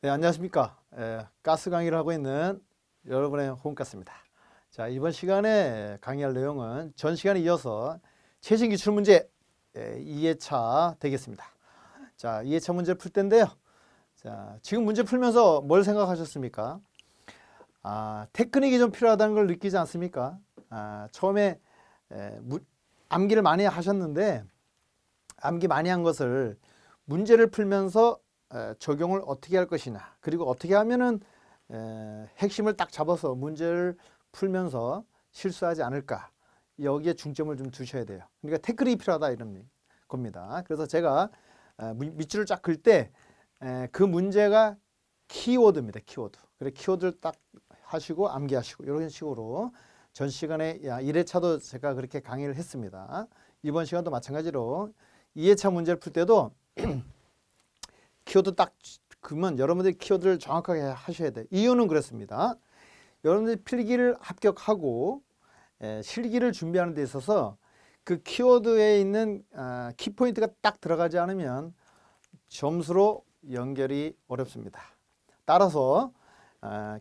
네, 안녕하십니까. 가스 강의를 하고 있는 여러분의 홈가스입니다. 자, 이번 시간에 강의할 내용은 전 시간에 이어서 최신 기출 문제 2회차 되겠습니다. 자, 2회차 문제 풀 텐데요. 자, 지금 문제 풀면서 뭘 생각하셨습니까? 테크닉이 좀 필요하다는 걸 느끼지 않습니까? 처음에 암기를 많이 하셨는데 암기 많이 한 것을 문제를 풀면서 적용을 어떻게 할 것이냐, 그리고 어떻게 하면은 핵심을 딱 잡아서 문제를 풀면서 실수하지 않을까, 여기에 중점을 좀 두셔야 돼요. 그러니까 태클이 필요하다 이런 겁니다. 그래서 제가 밑줄을 쫙 긋을 때 그 문제가 키워드입니다. 키워드. 그래, 키워드를 딱 하시고 암기하시고 이런 식으로 전 시간에 1회차도 제가 그렇게 강의를 했습니다. 이번 시간도 마찬가지로 2회차 문제를 풀 때도 키워드 딱 그러면 여러분들이 키워드를 정확하게 하셔야 돼요. 이유는 그렇습니다. 여러분들이 필기를 합격하고 실기를 준비하는 데 있어서 그 키워드에 있는 키포인트가 딱 들어가지 않으면 점수로 연결이 어렵습니다. 따라서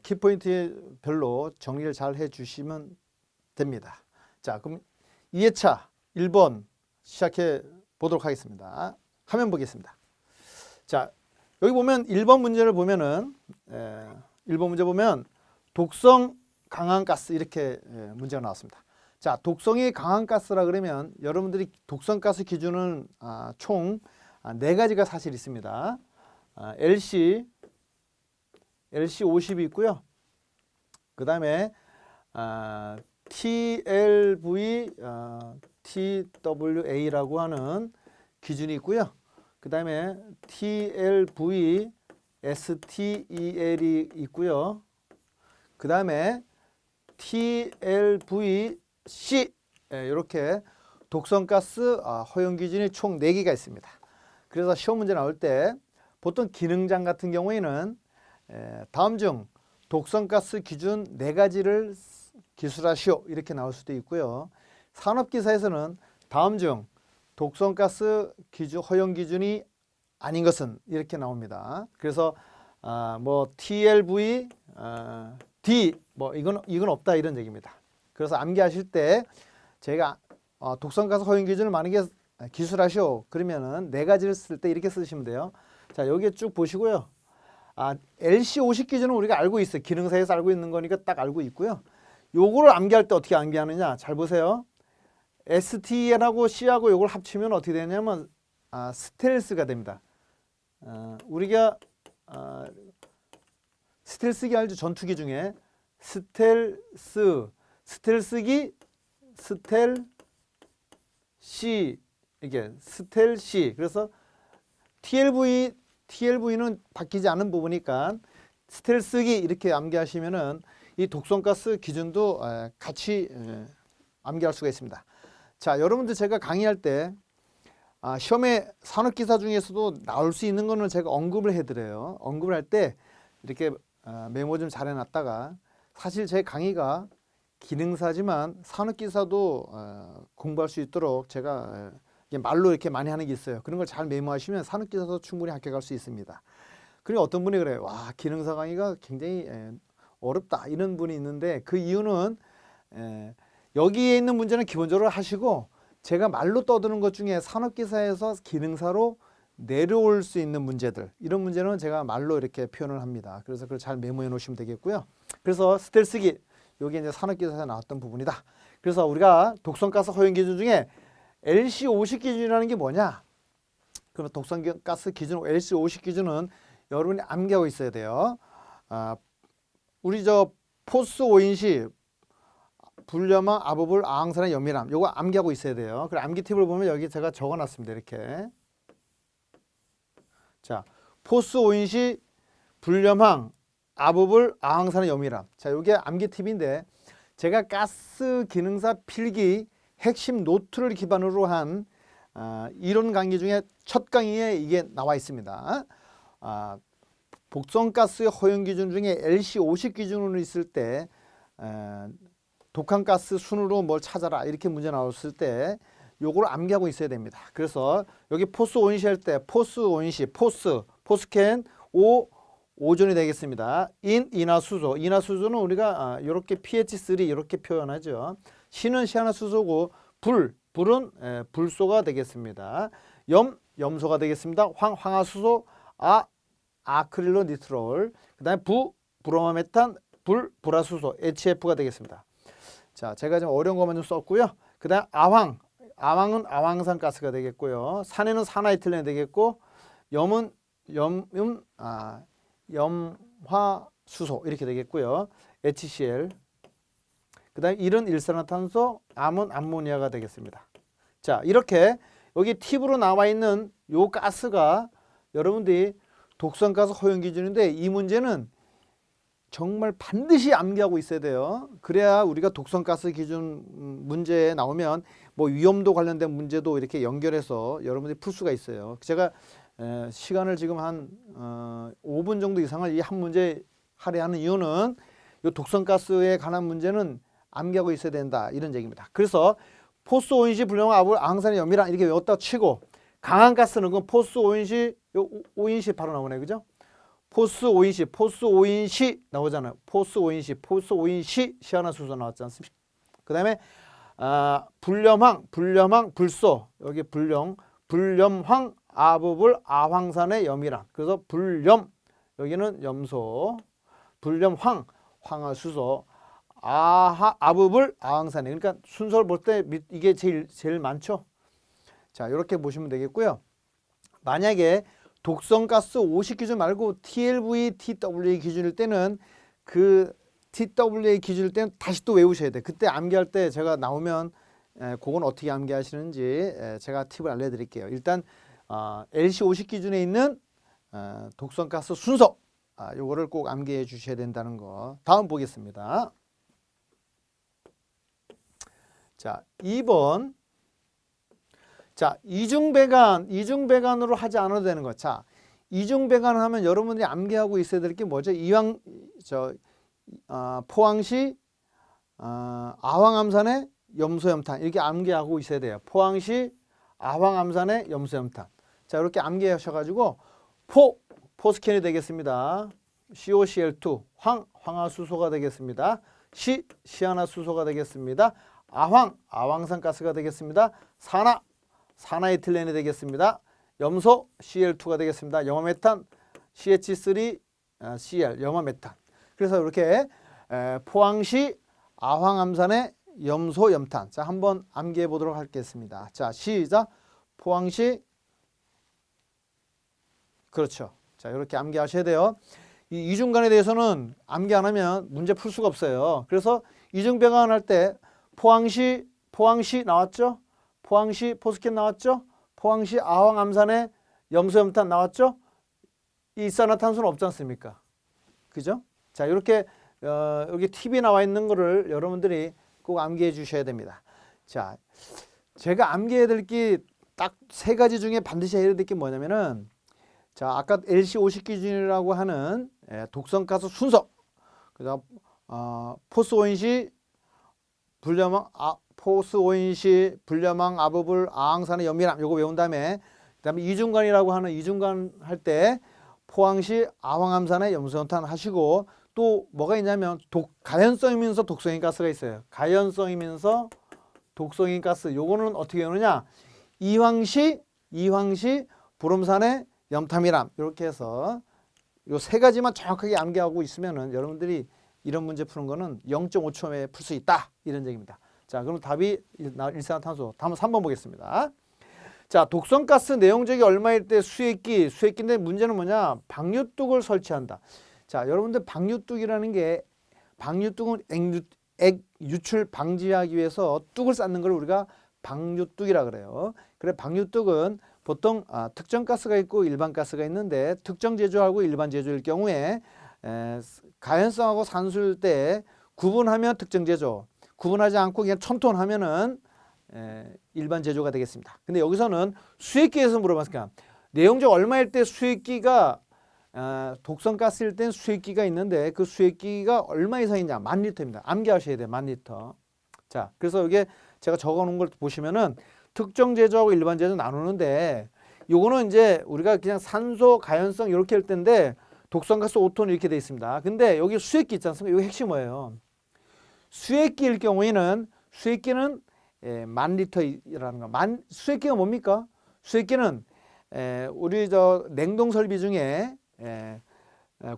키포인트별로 정리를 잘 해주시면 됩니다. 자, 그럼 2회차 1번 시작해 보도록 하겠습니다. 화면 보겠습니다. 자, 여기 보면 1번 문제를 보면은 1번 문제 보면 독성 강한 가스 이렇게 문제가 나왔습니다. 자, 독성이 강한 가스라 그러면 여러분들이 독성 가스 기준은 총 4가지가 사실 있습니다. LC 50이 있고요. 그 다음에 TLV, TWA라고 하는 기준이 있고요. 그 다음에 TLV, STEL이 있고요. 그 다음에 TLVC, 이렇게 독성가스 허용 기준이 총 4개가 있습니다. 그래서 시험 문제 나올 때 보통 기능장 같은 경우에는 다음 중 독성가스 기준 4가지를 기술하시오 이렇게 나올 수도 있고요. 산업기사에서는 다음 중 독성가스 기준 허용 기준이 아닌 것은 이렇게 나옵니다. 그래서 뭐 TLV, D 뭐 이건 없다 이런 얘기입니다. 그래서 암기하실 때 제가 독성가스 허용 기준을 만약에 기술하시오 그러면은 4가지를 쓸 때 이렇게 쓰시면 돼요. 자, 여기에 쭉 보시고요. LC50 기준은 우리가 알고 있어요. 기능사에서 알고 있는 거니까 딱 알고 있고요. 요거를 암기할 때 어떻게 암기하느냐 잘 보세요. ST하고 C하고 요걸 합치면 어떻게 되냐면 스텔스가 됩니다. 우리가 스텔스기 알죠? 전투기 중에 스텔스기, 스텔C, 이게 스텔C. 그래서 TLV는 바뀌지 않은 부분이니까 스텔스기 이렇게 암기하시면은 이 독성가스 기준도 같이 암기할 수가 있습니다. 자, 여러분들 제가 강의할 때 시험에 산업기사 중에서도 나올 수 있는 거는 제가 언급을 해드려요. 언급을 할 때 이렇게 메모 좀 잘 해놨다가 사실 제 강의가 기능사지만 산업기사도 공부할 수 있도록 제가 말로 이렇게 많이 하는 게 있어요. 그런 걸 잘 메모하시면 산업기사도 충분히 합격할 수 있습니다. 그리고 어떤 분이 그래요. 와, 기능사 강의가 굉장히 어렵다 이런 분이 있는데 그 이유는 여기에 있는 문제는 기본적으로 하시고 제가 말로 떠드는 것 중에 산업기사에서 기능사로 내려올 수 있는 문제들 이런 문제는 제가 말로 이렇게 표현을 합니다. 그래서 그걸 잘 메모해 놓으시면 되겠고요. 그래서 스텔스기 여기 이제 산업기사에서 나왔던 부분이다. 그래서 우리가 독성가스 허용 기준 중에 LC50 기준이라는 게 뭐냐? 그럼 독성가스 기준 LC50 기준은 여러분이 암기하고 있어야 돼요. 우리 포스 오인시 불염화, 아부불, 아항산의 연밀함 요거 암기하고 있어야 돼요. 그리고 암기 팁을 보면 여기 제가 적어놨습니다. 이렇게. 자, 포스 오인시 불염항, 아부불, 아항산의 연밀함. 자, 요게 암기 팁인데 제가 가스 기능사 필기 핵심 노트를 기반으로 한 이론 강의 중에 첫 강의에 이게 나와 있습니다. 독성가스 허용 기준 중에 LC50 기준으로 있을 때 독한가스 순으로 뭘 찾아라 이렇게 문제 나왔을 때 요거를 암기하고 있어야 됩니다. 그래서 여기 포스 오인시 할 때 포스 오인시 포스캔 오존이 되겠습니다. 인화수소. 인화수소는 우리가 이렇게 pH3 이렇게 표현하죠. C는 시아나수소고 불은 불소가 되겠습니다. 염소가 되겠습니다. 황화수소, 아크릴로 니트롤. 그 다음에 브로모메탄, 불화수소, HF가 되겠습니다. 자, 제가 좀 어려운 것만 좀 썼고요. 그 다음 아황은 아황산 가스가 되겠고요. 산에는 산화이틸렌이 되겠고, 염화수소 이렇게 되겠고요. HCl. 그 다음에 일은 일산화탄소, 암은 암모니아가 되겠습니다. 자, 이렇게 여기 팁으로 나와 있는 요 가스가 여러분들이 독성가스 허용 기준인데 이 문제는 정말 반드시 암기하고 있어야 돼요. 그래야 우리가 독성가스 기준 문제에 나오면 뭐 위험도 관련된 문제도 이렇게 연결해서 여러분들이 풀 수가 있어요. 제가 시간을 지금 한 5분 정도 이상을 이 한 문제 할애하는 이유는 이 독성가스에 관한 문제는 암기하고 있어야 된다 이런 얘기입니다. 그래서 포스 오인시 불량화 아불 아항산의 염이랑 이렇게 외웠다 치고 강한 가스는 그 포스 오인시 오인시 바로 나오네, 그죠? 포스 오인시 나오잖아요. 포스 오인시 시아나수소 나왔지 않습니까? 그 다음에 불염황, 불소 여기 불염황 아부불 아황산의 염이랑 그래서 불염 여기는 염소, 불염황 황화수소, 아부불 아황산에 그러니까 순서를 볼 때 이게 제일 많죠. 자, 이렇게 보시면 되겠고요. 만약에 독성가스 50 기준 말고 TLV, TWA 기준일 때는 그 TWA 기준일 때는 다시 또 외우셔야 돼. 그때 암기할 때 제가 나오면 그건 어떻게 암기하시는지 제가 팁을 알려드릴게요. 일단 LC 50 기준에 있는 독성가스 순서 요거를 꼭 암기해 주셔야 된다는 거. 다음 보겠습니다. 자, 2번. 자, 이중배관으로 하지 않아도 되는 거. 자, 이중배관을 하면 여러분들이 암기하고 있어야 될 게 뭐죠? 포항시 아황암산의 염소염탄 이렇게 암기하고 있어야 돼요. 포항시 아황암산의 염소염탄. 자, 이렇게 암기하셔가지고 포스캔이 되겠습니다. COCl2 황화수소가 되겠습니다. 시아나수소가 되겠습니다. 아황산 가스가 되겠습니다. 산화이틸렌이 되겠습니다. 염소 Cl2가 되겠습니다. 염화메탄 CH3 Cl 염화메탄. 그래서 이렇게 포항시 아황암산의 염소염탄. 자, 한번 암기해 보도록 하겠습니다. 자, 시작. 포항시 그렇죠. 자, 이렇게 암기하셔야 돼요. 이 이중간에 대해서는 암기 안 하면 문제 풀 수가 없어요. 그래서 이중배관 할 때 포항시 나왔죠? 포항시 포스캔 나왔죠? 포항시 아황암산의 염소염탄 나왔죠? 이산화탄소는 없지 않습니까? 그죠? 자, 이렇게 여기 팁이 나와 있는 거를 여러분들이 꼭 암기해 주셔야 됩니다. 자, 제가 암기해야 될 게 딱 세 가지 중에 반드시 해야 될 게 뭐냐면은 자, 아까 LC 50 기준이라고 하는 독성가스 순서. 그다음 포스 오인시 불염황 아부불 아항산의 염이람 요거 외운 다음에 그다음에 이중간이라고 하는 이중간 할 때 포항시 아황암산의 염소염탄 하시고 또 뭐가 있냐면 가연성이면서 독성인 가스가 있어요. 가연성이면서 독성인 가스 요거는 어떻게 하느냐? 이황시 불음산의 염탐이람 이렇게 해서 요 세 가지만 정확하게 암기하고 있으면은 여러분들이 이런 문제 푸는 거는 0.5초에 풀 수 있다 이런 얘기입니다. 자, 그럼 답이 일산화탄소. 다음 3번 보겠습니다. 자, 독성가스 내용적이 얼마일 때 수액기인데 문제는 뭐냐? 방류뚝을 설치한다. 자, 여러분들 방류뚝이라는 게 방류뚝은 액 유출 방지하기 위해서 뚝을 쌓는 걸 우리가 방류뚝이라 그래요. 그래 방류뚝은 보통 특정 가스가 있고 일반 가스가 있는데 특정 제조하고 일반 제조일 경우에 가연성하고 산수일 때 구분하면 특정 제조, 구분하지 않고 그냥 촌톤 하면은 일반 제조가 되겠습니다. 근데 여기서는 수액기에서 물어봤으니까 내용적 얼마일 때 수액기가 독성가스일 땐 수액기가 있는데 그 수액기가 얼마 이상이냐? 10,000리터입니다. 암기하셔야 돼요. 10,000리터. 자, 그래서 여기에 제가 적어놓은 걸 보시면은 특정 제조하고 일반 제조 나누는데 요거는 이제 우리가 그냥 산소 가연성 이렇게 할 텐데 독성가스 5톤 이렇게 돼 있습니다. 근데 여기 수액기 있지 않습니까? 이거 핵심 뭐예요? 수액기일 경우에는 수액기는 10,000리터라는 거. 수액기가 뭡니까? 수액기는 우리 저 냉동 설비 중에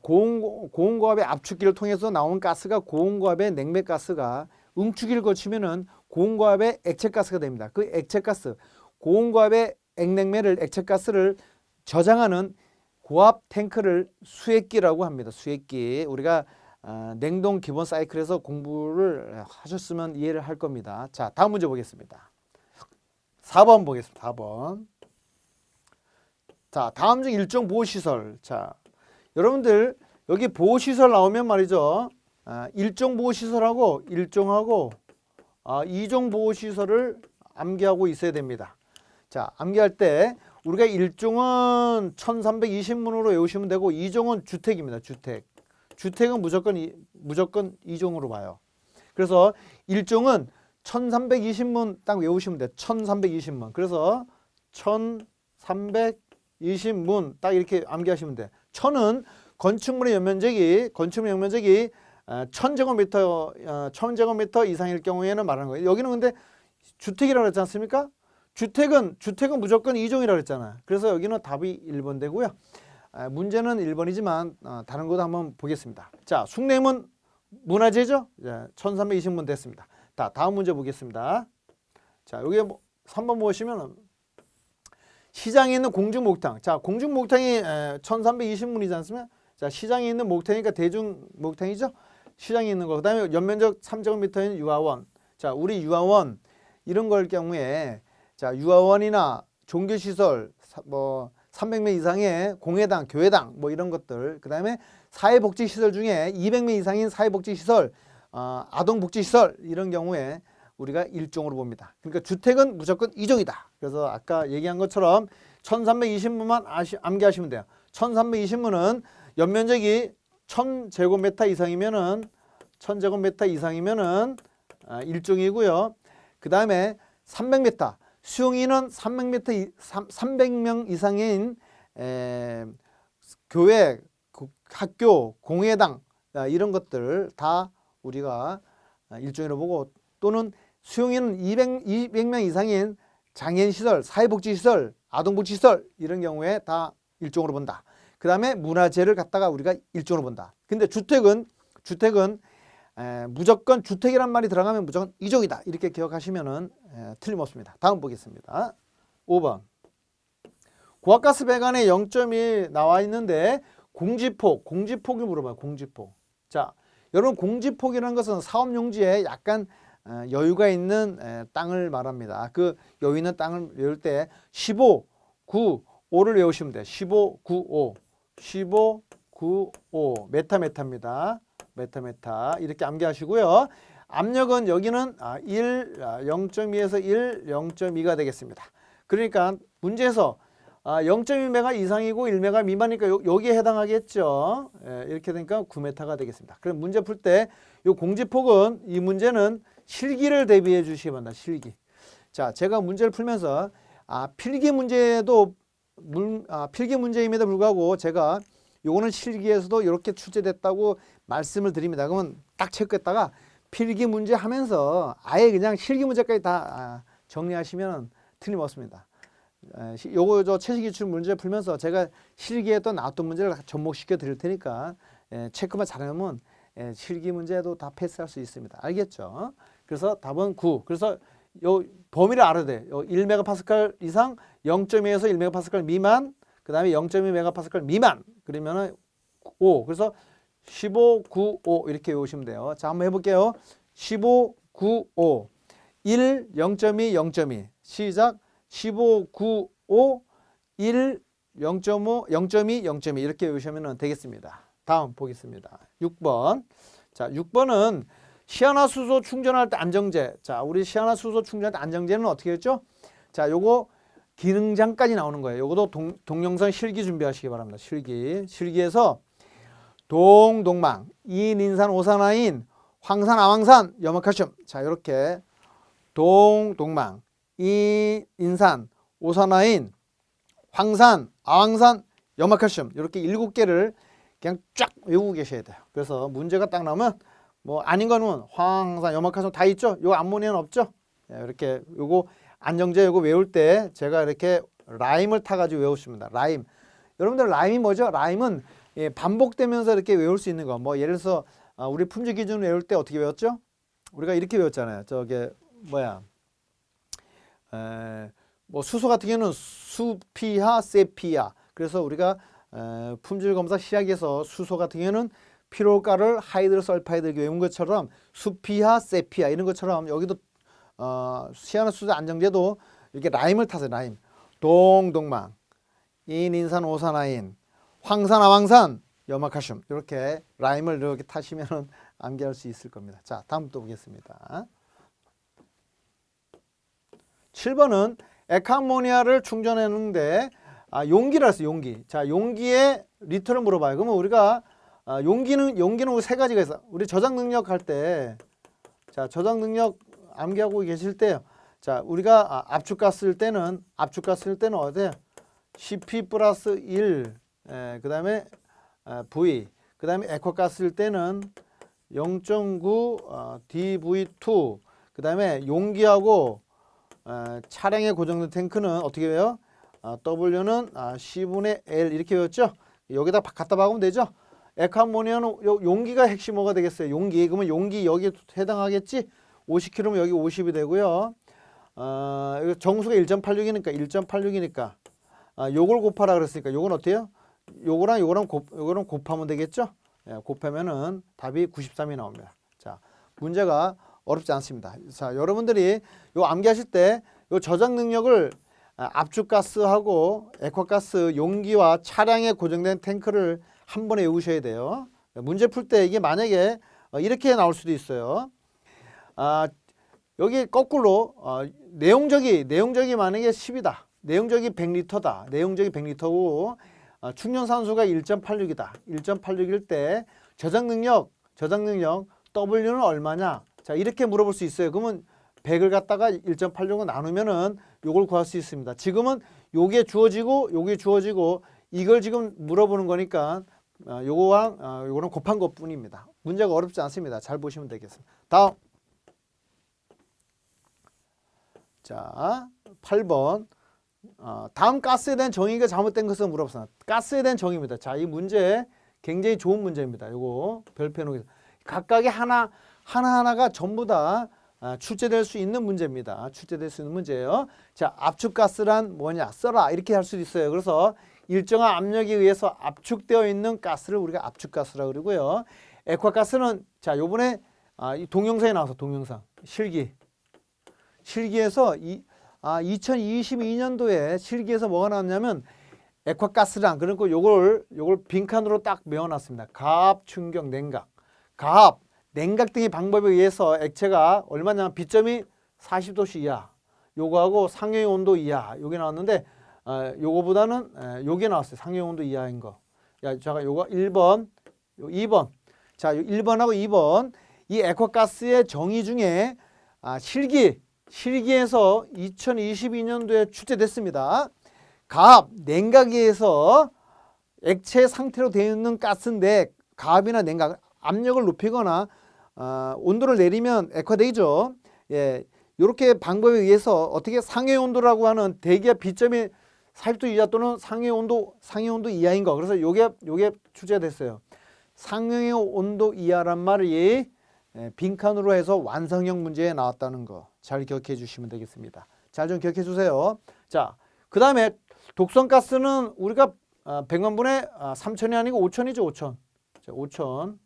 고온고압의 압축기를 통해서 나온 가스가 고온고압의 냉매가스가 응축기를 거치면은 고온고압의 액체가스가 됩니다. 그 액체가스, 고온고압의 액냉매를 액체가스를 저장하는 고압 탱크를 수액기라고 합니다. 수액기. 우리가 냉동 기본 사이클에서 공부를 하셨으면 이해를 할 겁니다. 자, 다음 문제 보겠습니다. 4번 보겠습니다. 4번. 자, 다음 중 일종 보호시설. 자, 여러분들 여기 보호시설 나오면 말이죠. 일종 보호시설하고 일종하고 이종 보호시설을 암기하고 있어야 됩니다. 자, 암기할 때 우리가 일종은 1320문으로 외우시면 되고 이종은 주택입니다. 주택은 무조건 이종으로 봐요. 그래서 일종은 1320문 딱 외우시면 돼요. 1320문. 그래서 1320문 딱 이렇게 암기하시면 돼요. 1000은 건축물의 연면적이 1000제곱미터 이상일 경우에는 말하는 거예요. 여기는 근데 주택이라고 했지 않습니까? 주택은 무조건 2종이라고 했잖아요. 그래서 여기는 답이 1번 되고요. 문제는 1번이지만 다른 것도 한번 보겠습니다. 자, 숭례문 문화재죠? 1320문 됐습니다. 다음 문제 보겠습니다. 자, 여기 3번 보시면 시장에 있는 공중목욕탕. 자, 공중목욕탕이 1320문이지 않습니까? 자, 시장에 있는 목욕탕이니까 대중목욕탕이죠? 시장에 있는 거. 그 다음에 연면적 3제곱미터인 유아원. 자, 우리 유아원 이런 걸 경우에 자, 유아원이나 종교시설 뭐 300명 이상의 공회당, 교회당 뭐 이런 것들. 그 다음에 사회복지시설 중에 200명 이상인 사회복지시설, 아동복지시설 이런 경우에 우리가 일종으로 봅니다. 그러니까 주택은 무조건 이종이다. 그래서 아까 얘기한 것처럼 1320문만 암기하시면 돼요. 1320문은 연면적이 1000제곱미터 이상이면은 일종이고요. 그 다음에 300m 수용인은 300명 이상인 교회, 학교, 공회당 이런 것들 다 우리가 일종으로 보고 또는 수용인은 200명 이상인 장애인시설, 사회복지시설, 아동복지시설 이런 경우에 다 일종으로 본다. 그 다음에 문화재를 갖다가 우리가 일종으로 본다. 근데 주택은 무조건 주택이란 말이 들어가면 무조건 이종이다. 이렇게 기억하시면은 틀림없습니다. 다음 보겠습니다. 5번. 고압가스 배관에 0점이 나와 있는데 공지폭이 물어봐요. 공지폭. 자, 여러분 공지폭이라는 것은 사업용지에 약간 여유가 있는 땅을 말합니다. 그 여유 있는 땅을 외울 때 15, 9, 5를 외우시면 돼요. 15, 9, 5. 15, 9, 5. 메타입니다. 메타 이렇게 암기하시고요. 압력은 여기는 0.2에서 1, 0.2가 되겠습니다. 그러니까 문제에서 0.1메가 이상이고 1메가 미만이니까 여기에 해당하겠죠. 이렇게 되니까 9m가 되겠습니다. 그럼 문제 풀 때 이 공지폭은 이 문제는 실기를 대비해 주시기 바랍니다. 실기. 자, 제가 문제를 풀면서 필기 문제도 필기 문제임에도 불구하고 제가 요거는 실기에서도 이렇게 출제됐다고 말씀을 드립니다. 그러면 딱 체크했다가 필기 문제 하면서 아예 그냥 실기 문제까지 다 정리하시면 틀림없습니다. 요거 저 채식기출 문제 풀면서 제가 실기에 또 나왔던 문제를 접목시켜 드릴 테니까 체크만 잘하면 실기 문제도 다 패스할 수 있습니다. 알겠죠? 그래서 답은 9. 그래서 요 범위를 알아야 돼. 1메가파스칼 이상, 0.2에서 1메가파스칼 미만, 그 다음에 0.2메가파스칼 미만. 그러면은 5. 그래서 15, 9, 5 이렇게 외우시면 돼요. 자, 한번 해볼게요. 15, 9, 5. 1, 0.2, 0.2. 시작. 15, 9, 5. 1, 0.5, 0.2, 0.2 이렇게 외우시면 되겠습니다. 다음 보겠습니다. 6번. 자, 6번은 시아나수소 충전할 때 안정제. 자, 우리 시아나수소 충전할 때 안정제는 어떻게 했죠? 자, 요거 기능장까지 나오는 거예요. 요것도 동영상 실기 준비하시기 바랍니다. 실기에서 동망, 인인산, 오산화인, 황산, 아황산, 염화칼슘. 자, 이렇게 동망, 인산, 오산화인, 황산, 아황산, 염화칼슘 이렇게 7개를 그냥 쫙 외우고 계셔야 돼요. 그래서 문제가 딱 나오면 뭐 아닌 거는 황산, 염화칼슘 다 있죠. 요 암모니아는 없죠. 이렇게 요거 안정제 요거 외울 때 제가 이렇게 라임을 타가지고 외우십니다. 라임. 여러분들 라임이 뭐죠? 라임은 반복되면서 이렇게 외울 수 있는 거. 뭐 예를 들어서 우리 품질 기준 외울 때 어떻게 외웠죠? 우리가 이렇게 외웠잖아요. 저게 뭐야? 뭐 수소 같은 경우는 수피하, 세피하. 그래서 우리가 품질 검사 시작해서 수소 같은 경우는 피롤가를 하이드로설파이드 이렇게 외운 것처럼 수피하, 세피하 이런 것처럼 여기도 시아노수소 안정제도 이렇게 라임을 타세요. 라임. 동동망, 인산 오산화인, 황산, 아황산, 염화칼슘 이렇게 라임을 이렇게 타시면 암기할 수 있을 겁니다. 자, 다음 또 보겠습니다. 7번은 에카모니아를 충전했는데 용기를 했어요. 용기. 자, 용기의 리터를 물어봐요. 그러면 우리가 용기는 세 가지가 있어. 우리 저장 능력 할 때, 자, 저장 능력 암기하고 계실 때, 자, 우리가 압축가스일 때는 어때요? CP 플러스 1, 그 다음에 V, 그 다음에 액화가스일 때는 0.9 dV2, 그 다음에 용기하고 차량에 고정된 탱크는 어떻게 해요? W는 C분의 L 이렇게 외웠죠? 여기다 갖다 박으면 되죠? 에카모니아는 용기가 핵심 뭐가 되겠어요? 용기. 그러면 용기 여기에 해당하겠지? 50kg면 여기 50이 되고요. 정수가 1.86이니까 요걸 곱하라 그랬으니까 요건 어때요? 요거랑 곱하면 되겠죠? 곱하면은 답이 93이 나옵니다. 자, 문제가 어렵지 않습니다. 자, 여러분들이 요 암기하실 때 요 저장 능력을 압축가스하고 액화가스, 용기와 차량에 고정된 탱크를 한 번에 외우셔야 돼요. 문제 풀 때 이게 만약에 이렇게 나올 수도 있어요. 여기 거꾸로 내용적이 만약에 10이다. 내용적이 100리터다. 내용적이 100리터고 충전산수가 1.86이다. 1.86일 때 저장 능력 W는 얼마냐? 자, 이렇게 물어볼 수 있어요. 그러면 100을 갖다가 1.86을 나누면은 요걸 구할 수 있습니다. 지금은 요게 주어지고 이걸 지금 물어보는 거니까 요거랑 곱한 것뿐입니다. 문제가 어렵지 않습니다. 잘 보시면 되겠습니다. 다음. 자, 8번. 다음 가스에 대한 정의가 잘못된 것을 물어봤습니다. 가스에 대한 정의입니다. 자, 이 문제 굉장히 좋은 문제입니다. 요거 별표 놓기. 각각의 하나하나가 전부 다 출제될 수 있는 문제입니다. 출제될 수 있는 문제예요. 자, 압축가스란 뭐냐? 써라. 이렇게 할 수도 있어요. 그래서 일정한 압력에 의해서 압축되어 있는 가스를 우리가 압축가스라고 그러고요. 액화가스는 자, 요번에 동영상에 나와서 동영상. 실기에서 2022년도에 실기에서 뭐가 나왔냐면 액화가스랑 그리고 요걸 빈칸으로 딱 메워놨습니다. 가압, 충격, 냉각. 가압, 냉각 등의 방법에 의해서 액체가 얼마냐면 B점이 40도씨 이하, 요거하고 상용의 온도 이하, 요게 나왔는데 요거보다는 요게 나왔어요. 상용의 온도 이하인 거. 잠깐 요거 1번, 2번. 자, 1번하고 2번. 이 액화가스의 정의 중에 실기에서 2022년도에 출제됐습니다. 가압, 냉각에 의해서 액체 상태로 되어 있는 가스인데 가압이나 냉각, 압력을 높이거나 온도를 내리면 액화되죠. 예, 이렇게 방법에 의해서 어떻게 상해 온도라고 하는 대기압 B점이 40도 이하 또는 상해 온도 이하인 거. 그래서 요게 출제가 됐어요. 상해 온도 이하란 말이 빈칸으로 해서 완성형 문제에 나왔다는 거 잘 기억해 주시면 되겠습니다. 잘 좀 기억해 주세요. 자, 그 다음에 독성가스는 우리가 100만 분의 3천이 아니고 5천이죠. 5천. 자, 5천.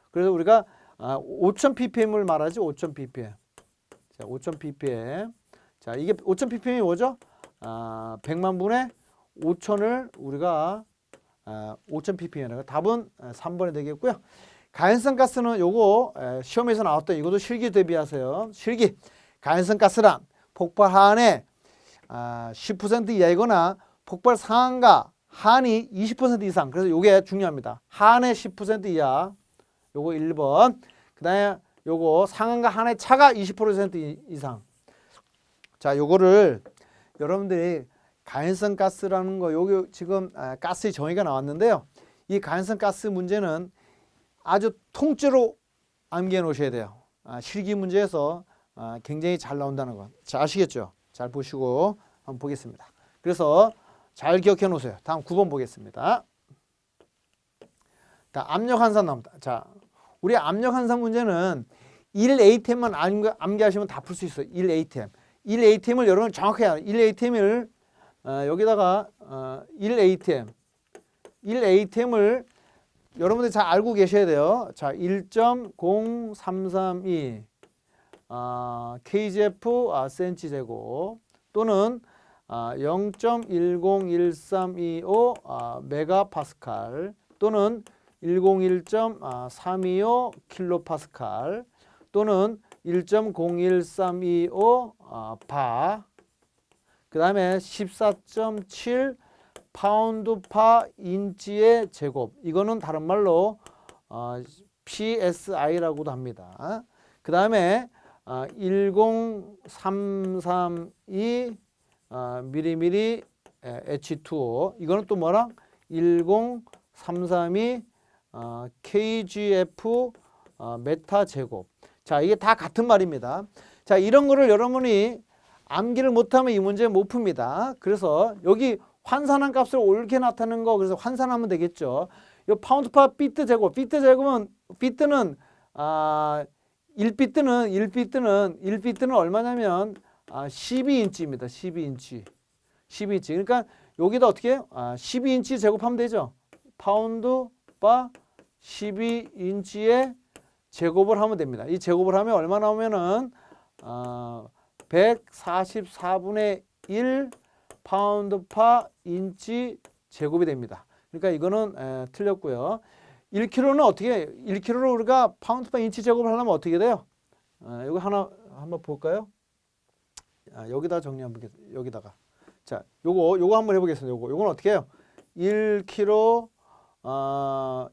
그래서 우리가 5,000 ppm을 말하지. 5,000 ppm. 자, 5,000 ppm. 자, 이게 5,000 ppm이 뭐죠? 100만 분의 5천을 우리가 5,000 ppm이라고. 답은 3번이 되겠고요. 가연성 가스는 요거 시험에서 나왔던 이것도 실기 대비하세요. 실기. 가연성 가스란 폭발 하한의 10% 이하이거나 폭발 상한과 한이 20% 이상. 그래서 요게 중요합니다. 한의 10% 이하. 요거 1번. 그 다음에 요거 상한과 한의 차가 20% 이상. 자, 요거를 여러분들이 가연성 가스라는 거, 요게 지금 가스의 정의가 나왔는데요. 이 가연성 가스 문제는 아주 통째로 암기해 놓으셔야 돼요. 실기 문제에서 굉장히 잘 나온다는 거. 자, 아시겠죠? 잘 보시고 한번 보겠습니다. 그래서 잘 기억해 놓으세요. 다음 9번 보겠습니다. 압력 환산 나옵니다. 자, 우리 압력 환산 문제는 1ATM만 암기하시면 다 풀 수 있어요. 1ATM. 1ATM을 여러분 정확히 해야 돼요. 1ATM을 여기다가 1ATM을 여러분들이 잘 알고 계셔야 돼요. 자, 1.0332 kgf 센치 제곱 또는 0.101325 메가파스칼 또는 101.325 킬로파스칼 또는 1.01325 바, 그 다음에 14.7 파운드 파 인치의 제곱. 이거는 다른 말로 PSI라고도 합니다. 그 다음에 10332 미리미리 H2O. 이거는 또 뭐랑 10332 KGF 메타 제곱. 자, 이게 다 같은 말입니다. 자, 이런 거를 여러분이 암기를 못하면 이 문제 못 풉니다. 그래서 여기 환산한 값을 옳게 나타내는 거, 그래서 환산하면 되겠죠. 이 파운드 파 비트 제곱, 비트 제곱은 비트는 1비트는 얼마냐면 12인치입니다. 12인치. 그러니까 여기다 어떻게 해요? 12인치 제곱하면 되죠. 파운드 파 12인치의 제곱을 하면 됩니다. 이 제곱을 하면 얼마 나오면은 144분의 1 파운드 파 인치 제곱이 됩니다. 그러니까 이거는 틀렸고요. 1kg는 어떻게 해요? 1kg로 우리가 파운드 파 인치 제곱을 하려면 어떻게 돼요? 이거 하나 한번 볼까요? 여기다 정리하면 보겠습니다. 여기다가. 자, 요거 한번 해보겠습니다. 요건 어떻게 해요? 1kg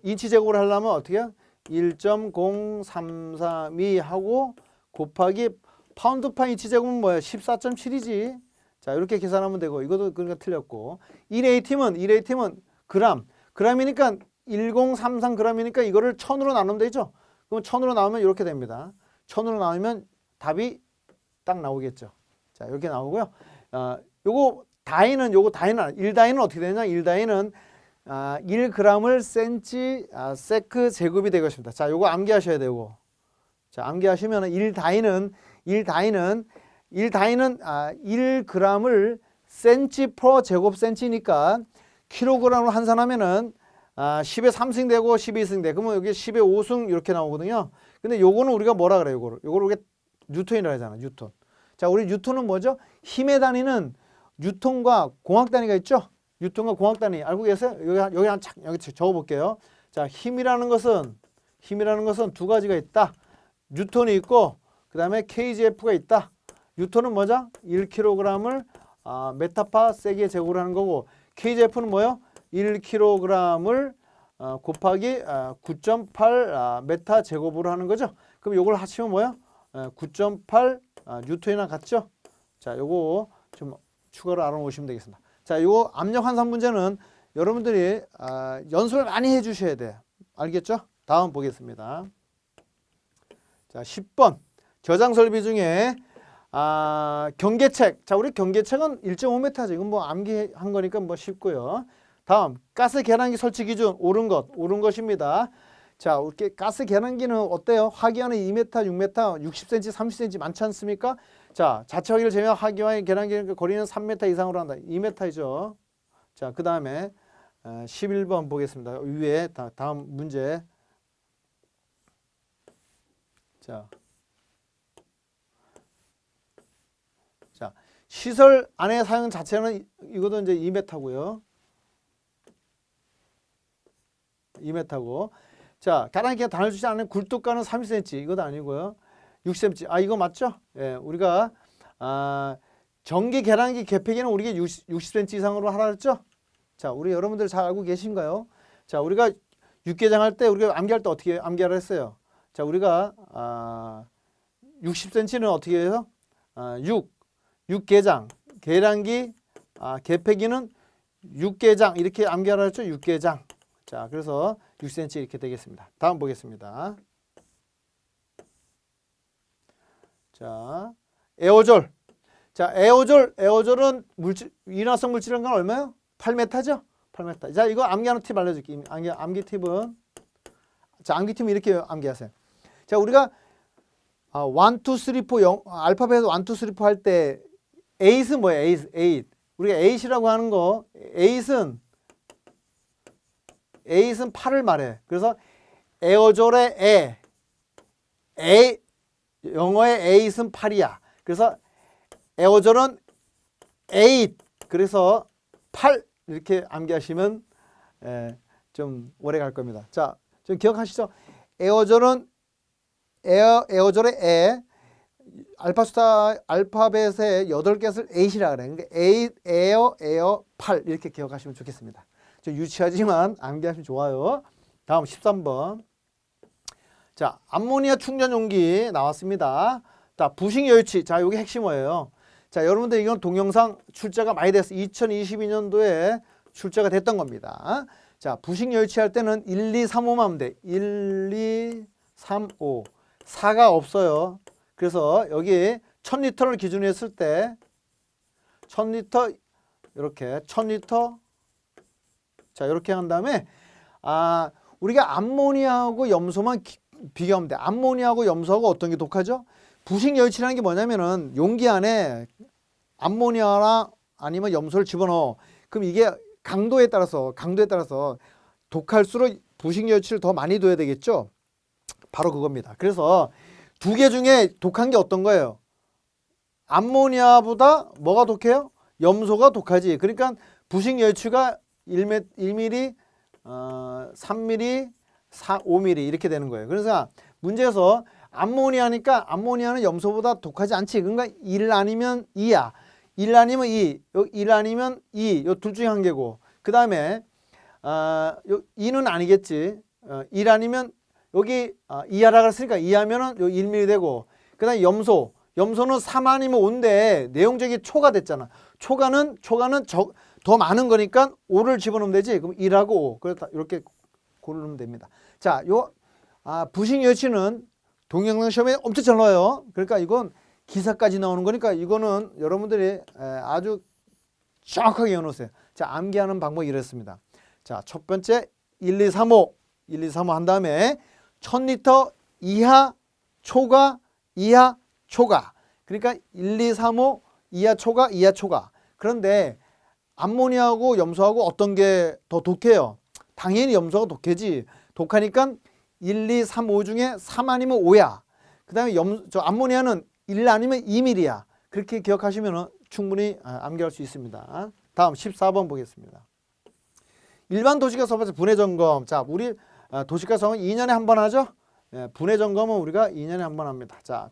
인치 제곱을 하려면 어떻게 해요? 1.0332 하고 곱하기 파운드 파 인치 제곱은 뭐예요? 14.7이지. 자, 이렇게 계산하면 되고 이것도 그러니까 틀렸고 1ATM은 그램이니까 1033g이니까 이거를 1000으로 나누면 되죠. 그럼 1000으로 나오면 이렇게 됩니다. 1000으로 나오면 답이 딱 나오겠죠. 자, 이렇게 나오고요. 요거 다이는 1다이는 어떻게 되냐? 1다이는 1g을 센치 세크 제곱이 되겠습니다. 자, 요거 암기하셔야 돼요. 요거. 자, 암기하시면 1다이는 1g을 센치 퍼 제곱 센치니까 킬로그램으로 환산하면은 10의 3승 되고 12승 돼. 그러면 여기 10의 5승 이렇게 나오거든요. 근데 요거는 우리가 뭐라 그래요? 요거를 우리가 뉴턴이라고 하잖아. 뉴턴. 자, 우리 뉴턴은 뭐죠? 힘의 단위는 뉴턴과 공학 단위가 있죠? 뉴턴과 공학 단위 알고 계세요? 여기 적어 볼게요. 자, 힘이라는 것은 두 가지가 있다. 뉴턴이 있고 그다음에 KGF가 있다. 뉴턴은 뭐죠? 1kg을 메타파 세게 제곱을 하는 거고 KGF는 뭐요? 1kg을 곱하기 9.8 메타 제곱으로 하는 거죠. 그럼 요걸 하시면 뭐야? 9.8 뉴턴이나 같죠? 자, 요거 좀 추가로 알아놓으시면 되겠습니다. 자, 요거 압력 환산 문제는 여러분들이 연습을 많이 해 주셔야 돼요. 알겠죠? 다음 보겠습니다. 자, 10번 저장 설비 중에 경계책. 자, 우리 경계책은 1.5m죠. 이건 뭐 암기한 거니까 뭐 쉽고요. 다음 가스 계량기 설치 기준 옳은 것입니다. 자, 이렇게 가스 계량기는 어때요? 하기와는 2m, 6m, 60cm, 30cm 많지 않습니까? 자, 자체 화기를 제외한 하기와의 계량기 거리는 3m 이상으로 한다. 2m이죠. 자, 그 다음에 11번 보겠습니다. 위에 다음 문제. 자, 시설 안에 사용 자체는 이것도 이제 2m고요. 2m고. 자, 계량기가 단을 주지 않는 굴뚝가는 30cm. 이것도 아니고요. 60cm. 이거 맞죠? 예, 우리가 전기 계량기 개폐기는 우리가 60cm 이상으로 하라 했죠? 자, 우리 여러분들 잘 알고 계신가요? 자, 우리가 육개장 할 때 우리가 암기할 때 어떻게 암기하라 했어요? 자, 우리가 60cm는 어떻게 해서 6개장 계량기 개폐기는 6개장 이렇게 암기하라 했죠? 6개장. 자, 그래서 6cm 이렇게 되겠습니다. 다음 보겠습니다. 자, 에어졸. 자, 에어졸은 인화성 물질인 건 얼마예요? 8m죠? 8m. 자, 이거 암기하는 팁 알려줄게. 암기 팁은. 자, 암기 팁은 이렇게 암기하세요. 자, 우리가 1, 2, 3, 4, 알파벳 1, 2, 3, 4 할 때, 8은 뭐예요? 8. 우리가 8이라고 하는 거, 8은 8을 말해. 그래서 에어졸의 영어의 8은 8이야. 그래서 에어졸은 8. 그래서 8 이렇게 암기하시면 좀 오래 갈 겁니다. 자, 좀 기억하시죠? 에어졸은 에어졸의 알파벳의 8개를 8이라 그래. 그러니까 8, 에어, 8 이렇게 기억하시면 좋겠습니다. 좀 유치하지만 암기하시면 좋아요. 다음 13번. 자, 암모니아 충전 용기 나왔습니다. 자, 부식 여유치. 자, 이게 핵심어예요. 자, 여러분들 이건 동영상 출제가 많이 됐어요. 2022년도에 출제가 됐던 겁니다. 자, 부식 여유치 할 때는 1, 2, 3, 5만 하면 돼. 1, 2, 3, 5. 4가 없어요. 그래서 여기 1000리터를 기준으로 했을 때 1000리터 이렇게 1000리터 자, 이렇게 한 다음에 우리가 암모니아하고 염소만 비교하면 돼. 암모니아하고 염소하고 어떤 게 독하죠? 부식 여유치라는 게 뭐냐면은 용기 안에 암모니아나 아니면 염소를 집어넣어. 그럼 이게 강도에 따라서 독할수록 부식 여유치를 더 많이 둬야 되겠죠? 바로 그겁니다. 그래서 두 개 중에 독한 게 어떤 거예요? 암모니아보다 뭐가 독해요? 염소가 독하지. 그러니까 부식 여유치가 1mm, 3mm, 5mm 이렇게 되는 거예요. 그래서 문제에서 암모니아니까 암모니아는 염소보다 독하지 않지. 그러니까 1 아니면 2야. 1 아니면 2, 1 아니면 2, 요 둘 중에 한 개고. 그 다음에 2는 아니겠지. 1 아니면 여기 2하라 그랬으니까 2하면은 요 1mm 되고. 그 다음에 염소는 3 아니면 5인데 내용적이 초가 됐잖아. 초가는 더 많은 거니까 5를 집어넣으면 되지. 그럼 1하고 5. 그래서 이렇게 고르면 됩니다. 자, 부식 여유치는 동영상 시험에 엄청 잘 나와요. 그러니까 이건 기사까지 나오는 거니까 이거는 여러분들이 아주 정확하게 외워놓으세요. 자, 암기하는 방법이 이렇습니다. 자, 첫 번째 1, 2, 3, 5 한 다음에 1000리터 이하 초가 그러니까 1, 2, 3, 5 이하 초가 그런데 암모니아하고 염소하고 어떤 게 더 독해요? 당연히 염소가 독해지. 독하니까 1, 2, 3, 5 중에 3 아니면 5야. 그 다음에 암모니아는 1 아니면 2mm야. 그렇게 기억하시면 충분히 암기할 수 있습니다. 다음 14번 보겠습니다. 일반 도시가스 분해 점검. 자, 우리 도시가스는 2년에 한 번 하죠. 분해 점검은 우리가 2년에 한 번 합니다. 자,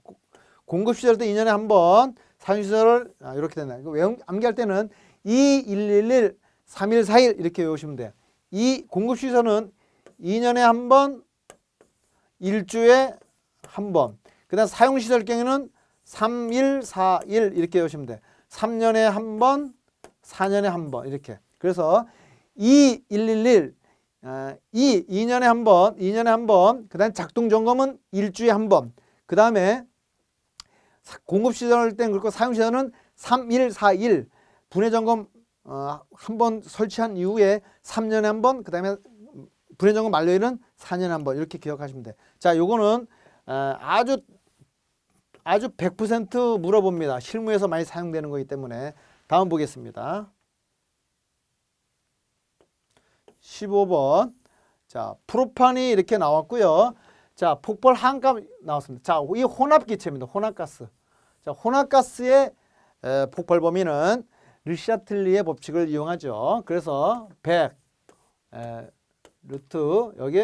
공급 시절 때 2년에 한 번, 사용 시절을 이렇게 된다. 암기할 때는 2111, 3141 이렇게 외우시면 돼요. 이 공급 시설은 2년에 한 번, 1주에 한 번. 그다음 사용 시설 경우는 3141 이렇게 외우시면 돼요. 3년에 한 번, 4년에 한 번 이렇게. 그래서 2111 2년에 한 번, 그다음 작동 점검은 1주에 한 번. 그다음에 공급 시설 때는 그렇고 사용 시설은 3141 분해 점검 한 번 설치한 이후에 3년에 한 번, 그다음에 분해 점검 만료일은 4년에 한 번 이렇게 기억하시면 돼. 자, 요거는 아주 100% 물어봅니다. 실무에서 많이 사용되는 거기 때문에. 다음 보겠습니다. 15번. 자, 프로판이 이렇게 나왔고요. 자, 폭발 한값 나왔습니다. 자, 이 혼합기체입니다. 혼합가스. 자, 혼합가스의 폭발 범위는 르샤틀리의 법칙을 이용하죠. 그래서 100 루트 여기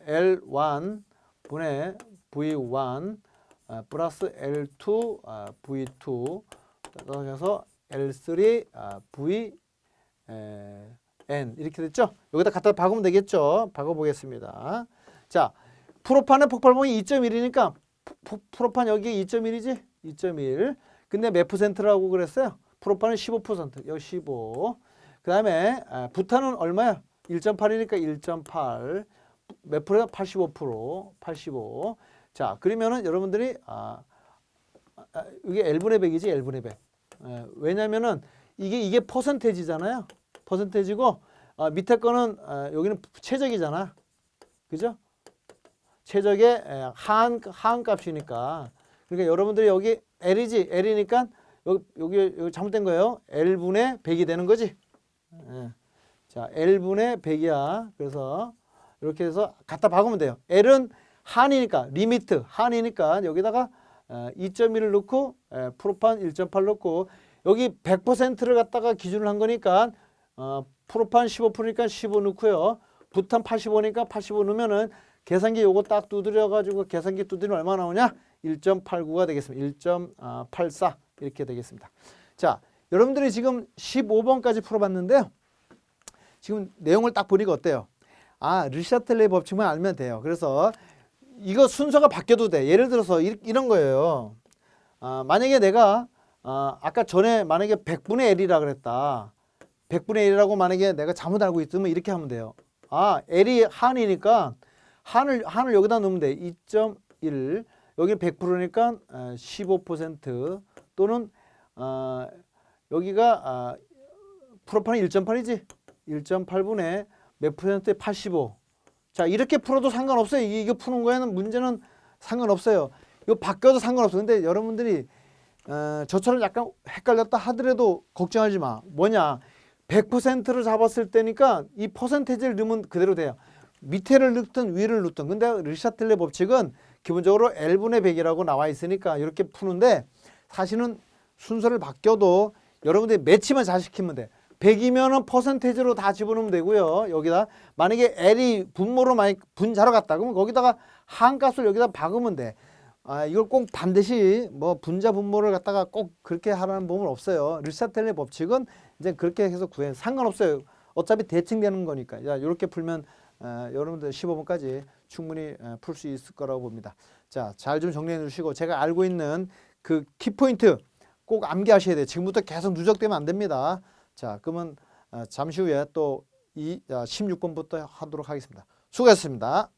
L1 분의 V1 플러스 L2 V2 그래서 L3 V N 이렇게 됐죠? 여기다 갖다 박으면 되겠죠? 박아보겠습니다. 자, 프로판의 폭발 범위 2.1이니까 프로판 여기 2.1이지? 2.1. 근데 몇 %라고 그랬어요? 프로판은 15%. 여기 15. 그 다음에 부탄은 얼마야? 1.8이니까 1.8. 몇 프로야? 85%. 85. 자, 그러면은 여러분들이 이게 L분의 100이지, L분의 100. 왜냐면은 이게 퍼센테이지잖아요. 퍼센테이지고 밑에 거는 여기는 최적이잖아. 그죠? 최적의 하한 값이니까. 그러니까 여러분들이 여기 L이지. L이니까 여기 잘못된 거예요. L분의 100이 되는 거지. 자, L분의 100이야. 그래서 이렇게 해서 갖다 박으면 돼요. L은 한이니까 리미트 한이니까 여기다가 2.1을 넣고 프로판 1.8 넣고 여기 100%를 갖다가 기준을 한 거니까 프로판 15%니까 15 넣고요. 부탄 85니까 85 넣으면은 계산기 요거 딱 두드려 가지고 계산기 두드리면 얼마 나오냐? 1.89가 되겠습니다. 1.84 이렇게 되겠습니다. 자, 여러분들이 지금 15번까지 풀어봤는데요. 지금 내용을 딱 보니까 어때요? 르샤텔레 법칙만 알면 돼요. 그래서 이거 순서가 바뀌어도 돼. 예를 들어서 이런 거예요. 만약에 내가 아까 전에 만약에 100분의 L이라 그랬다. 100분의 L이라고 만약에 내가 잘못 알고 있으면 이렇게 하면 돼요. L이 한이니까 한을 여기다 넣으면 돼. 2.1 여기 100%니까 15% 또는 여기가 프로판이 1.8이지. 1.8분의 몇 %에 85. 자, 이렇게 풀어도 상관없어요. 이거 푸는 거에는 문제는 상관없어요. 이거 바뀌어도 상관없어요. 근데 여러분들이 저처럼 약간 헷갈렸다 하더라도 걱정하지 마. 뭐냐? 100%를 잡았을 때니까 이 퍼센테이지를 넣으면 그대로 돼요. 밑에를 넣든 위를 넣든. 근데 르샤텔레 법칙은 기본적으로 L분의 100이라고 나와 있으니까 이렇게 푸는데 사실은 순서를 바뀌어도 여러분들이 매치만 잘 시키면 돼. 100이면은 퍼센테이지로 다 집어넣으면 되고요. 여기다 만약에 L이 분모로 많이 분자로 갔다 그러면 거기다가 한값을 여기다 박으면 돼. 이걸 꼭 반드시 뭐 분자 분모를 갖다가 꼭 그렇게 하라는 법은 없어요. 르샤텔레 법칙은 이제 그렇게 해서 구해 상관없어요. 어차피 대칭되는 거니까. 자, 이렇게 풀면 여러분들 15번까지 충분히 풀 수 있을 거라고 봅니다. 자, 잘 좀 정리해 주시고 제가 알고 있는 그 키포인트 꼭 암기하셔야 돼요. 지금부터 계속 누적되면 안 됩니다. 자, 그러면 잠시 후에 또 16번부터 하도록 하겠습니다. 수고하셨습니다.